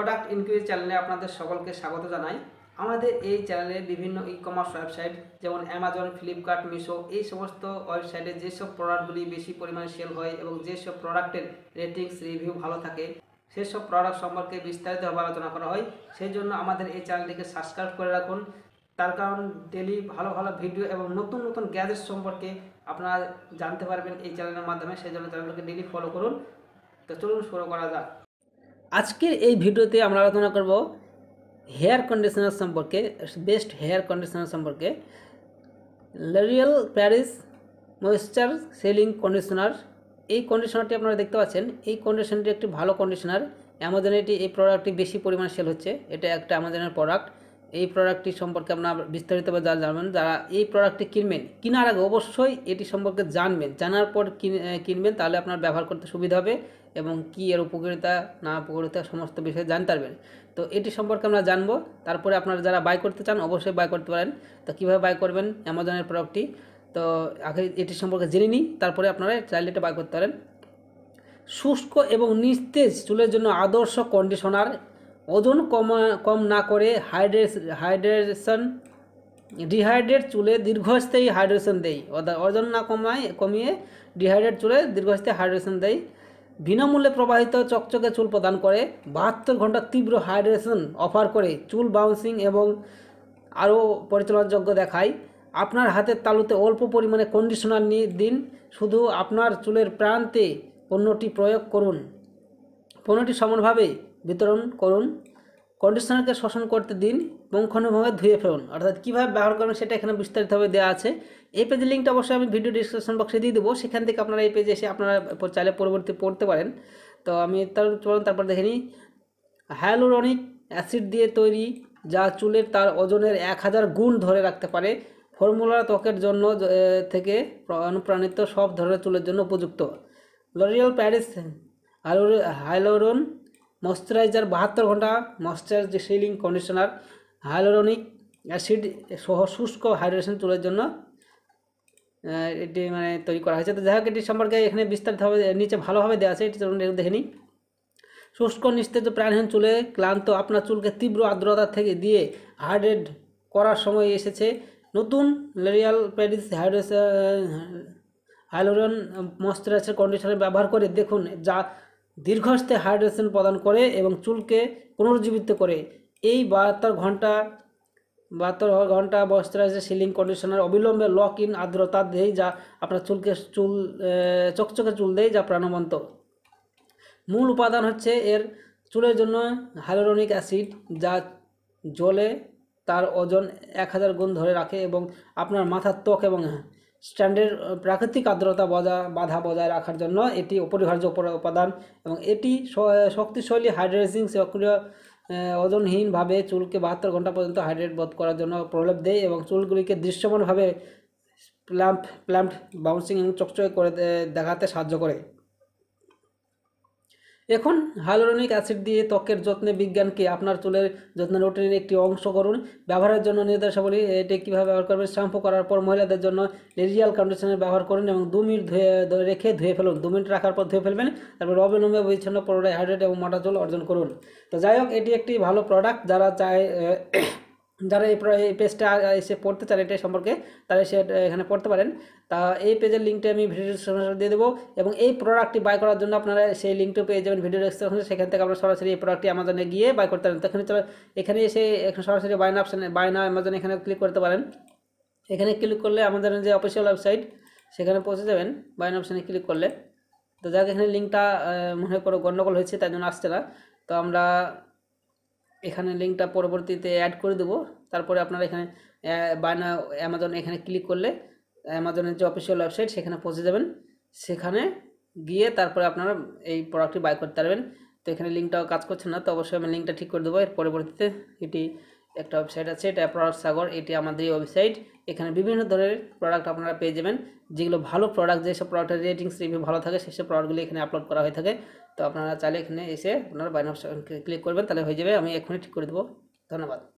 Product ইনকুইরি চ্যানেলে আপনাদের সকলকে স্বাগত জানাই। আমাদের এই চ্যানেলে বিভিন্ন ই কমার্স ওয়েবসাইট যেমন অ্যামাজন, ফ্লিপকার্ট, মিশো এই সমস্ত ওয়েবসাইটে যেসব প্রোডাক্টগুলি বেশি পরিমাণে সেল হয় এবং যেসব প্রোডাক্টের রেটিংস রিভিউ ভালো থাকে সেসব প্রোডাক্ট সম্পর্কে বিস্তারিতভাবে আলোচনা করা হয়। সেই জন্য আমাদের এই চ্যানেলটিকে সাবস্ক্রাইব করে রাখুন। তার কারণ ডেলি ভালো ভালো ভিডিও এবং নতুন নতুন গ্যাজেট সম্পর্কে আপনারা জানতে পারবেন এই চ্যানেলের মাধ্যমে। সেই জন্য চ্যানেলটিকে ডেলি ফলো করুন। তো চলুন শুরু করা যাক। আজকের এই ভিডিওতে আমরা আলোচনা করব হেয়ার কন্ডিশনার সম্পর্কে, বেস্ট হেয়ার কন্ডিশনার সম্পর্কে। L'Oréal Paris moisture selling conditioner, এই কন্ডিশনারটি আপনারা দেখতে পাচ্ছেন। এই কন্ডিশনারটি একটি ভালো কন্ডিশনার। অ্যামাজনে এই প্রোডাক্টটি বেশি পরিমাণে সেল হচ্ছে। এটা একটা অ্যামাজনের প্রোডাক্ট। এই প্রোডাক্টটি সম্পর্কে আপনারা বিস্তারিতভাবে জানবেন। যারা এই প্রোডাক্টটি কিনবেন, কেনার আগে অবশ্যই এটি সম্পর্কে জানবেন। জানার পর কিনবেন, তাহলে আপনার ব্যবহার করতে সুবিধা হবে এবং কি এর উপকারিতা না উপকারিতা সমস্ত বিষয়ে জানতে পারবেন। তো এটি সম্পর্কে আমরা জানবো। তারপরে আপনারা যারা বাই করতে চান অবশ্যই বাই করতে পারেন। তো কীভাবে বাই করবেন অ্যামাজনের প্রোডাক্টটি, তো আগে এটি সম্পর্কে জেনে নিই, তারপরে আপনারা চাইলে এটা বাই করতে পারেন। শুষ্ক এবং নিস্তেজ চুলের জন্য আদর্শ কন্ডিশনার, ওজন কম না করে হাইড্রেশন ডিহাইড্রেট চুলে দীর্ঘস্থায়ী হাইড্রেশন দেয়। ওজন না কমিয়ে ডিহাইড্রেট চুলে দীর্ঘস্থায়ী হাইড্রেশন দেয়। বিনামূল্যে প্রবাহিত চকচকে চুল প্রদান করে, 72 ঘন্টা তীব্র হাইড্রেশন অফার করে, চুল বাউন্সিং এবং আরও পরিচালনাযোগ্য দেখায়। আপনার হাতের তালুতে অল্প পরিমাণে কন্ডিশনার নিয়ে দিন, শুধু আপনার চুলের প্রান্তে পণ্যটি প্রয়োগ করুন, পণ্যটি সমানভাবে বিতরণ করুন। কন্ডিশনারকে শোষণ করতে দিন, পুঙ্খানুপুঙ্খভাবে ধুয়ে ফেলুন। অর্থাৎ কীভাবে ব্যবহার করবেন সেটা এখানে বিস্তারিতভাবে দেওয়া আছে। এই পেজের লিঙ্কটা অবশ্যই আমি ভিডিও ডিসক্রিপশন বক্সে দিয়ে দেবো। সেখান থেকে আপনারা এই পেজে এসে আপনারা চাইলে পরবর্তী পড়তে পারেন। তো আমি তারপর দেখে নিই। হায়ালুরনিক অ্যাসিড দিয়ে তৈরি, যা চুলের তার ওজনের 1000 গুণ ধরে রাখতে পারে। ফর্মুলা ত্বকের জন্য থেকে অনুপ্রাণিত সব ধরনের চুলের জন্য উপযুক্ত। লরিয়েল প্যারিস হাইলোরন ময়শ্চারাইজার 72 ঘন্টা moisture selling conditioner, hyaluronic acid সহ শুষ্ক হাইড্রেশন চুলের জন্য এটি তৈরি করা হয়েছে। তো যাই হোক, এটি সম্পর্কে এখানে বিস্তারিতভাবে নিচে ভালোভাবে দেওয়া আছে। এটি দেখে নিই। শুষ্ক নিস্তেজ প্রাণহীন চুলে ক্লান্ত আপনার চুলকে তীব্র আর্দ্রতা থেকে দিয়ে হাইড্রেট করার সময় এসেছে। নতুন লরিয়েল প্যারিস হাইলোরন ময়শ্চারাইজার কন্ডিশনার ব্যবহার করে দেখুন, যা দীর্ঘস্থায়ী হাইড্রেশন প্রদান করে এবং চুলকে পুনরুজ্জীবিত করে। এই 72 ঘন্টা ময়শ্চারাইজার সিলিং কন্ডিশনার অবিলম্বে লক ইন আর্দ্রতা দেয়, যা আপনার চকচকে চুল দেয়, যা প্রাণবন্ত। মূল উপাদান হচ্ছে এর চুলের জন্য হাইলোরনিক অ্যাসিড, যা জলে তার ওজন 1000 গুণ ধরে রাখে এবং আপনার মাথার ত্বক এবং স্ট্যান্ডের প্রাকৃতিক আর্দ্রতা বজায় রাখার জন্য এটি অপরিহার্য উপাদান। এবং এটি শক্তিশালী হাইড্রেটিং সক্রিয় ওজনহীনভাবে চুলকে 72 ঘন্টা পর্যন্ত হাইড্রেট বোধ করার জন্য প্রলেপ দেয় এবং চুলগুলিকে দৃশ্যমানভাবে প্ল্যাম্প বাউন্সিং এবং চকচকে করে দেখাতে সাহায্য করে। এখন হাইলোরনিক অ্যাসিড দিয়ে ত্বকের যত্নে বিজ্ঞানকে আপনার চুলের যত্নের রুটিনের একটি অংশ করুন। ব্যবহারের জন্য নির্দেশাবলী, এটি কীভাবে ব্যবহার করবেন। শ্যাম্পু করার পর মহিলাদের জন্য লরিয়েল কন্ডিশনার ব্যবহার করুন এবং 2 মিনিট রেখে ধুয়ে ফেলুন। 2 মিনিট রাখার পর ধুয়ে ফেলবেন। তারপর অবিলম্বে পরিচ্ছন্ন পুনরায় হাইড্রেট এবং মোটা চুল অর্জন করুন। তো যাই হোক, এটি একটি ভালো প্রোডাক্ট। যারা এই পেজটা এসে পড়তে চান এটা সম্পর্কে, তারা এসে এখানে পড়তে পারেন। তা এই পেজের লিঙ্কটা আমি ভিডিও ডিসক্রিপশনে দিয়ে দেবো এবং এই প্রোডাক্টটি বাই করার জন্য আপনারা সেই লিঙ্কটা পেয়ে যাবেন ভিডিও ডিসক্রিপশনে। সেখান থেকে আপনারা সরাসরি এই প্রোডাক্টটি অ্যামাজনে গিয়ে বাই করতে পারেন। তখন এখানে এসে সরাসরি বাই না অ্যামাজনে এখানে ক্লিক করতে পারেন। এখানে ক্লিক করলে আমাদের যে অফিসিয়াল ওয়েবসাইট সেখানে পৌঁছে যাবেন বাই না অপশানে ক্লিক করলে। তো যাক, এখানে লিঙ্কটা মনে হয় কোনো গণ্ডগোল হয়েছে, তাই জন্য আসছে না। তো আমরা এখানে লিঙ্কটা পরবর্তীতে অ্যাড করে দেবো। তারপরে আপনারা এখানে বাই না অ্যামাজন এখানে ক্লিক করলে অ্যামাজনের যে অফিসিয়াল ওয়েবসাইট সেখানে পৌঁছে যাবেন। সেখানে গিয়ে তারপরে আপনারা এই প্রোডাক্টটি বাই করতে পারবেন। তো এখানে লিঙ্কটাও কাজ করছে না, তো অবশ্যই আমি লিঙ্কটা ঠিক করে দেবো। এর পরবর্তীতে এটি একটা ওয়েবসাইট আছে, এটা প্রোডাক্ট সাগর, এটি আমাদের এই ওয়েবসাইট। এখানে বিভিন্ন ধরনের প্রোডাক্ট আপনারা পেয়ে যাবেন, যেগুলো ভালো প্রোডাক্ট, যেসব প্রোডাক্টের রেটিংস রিভিউ ভালো থাকে সেসব প্রোডাক্টগুলি এখানে আপলোড করা হয়ে থাকে। তো আপনারা চাইলে এখানে এসে আপনারা বাই না অপশন ক্লিক করবেন, তাহলে হয়ে যাবে। আমি এখনই ঠিক করে দেবো। ধন্যবাদ।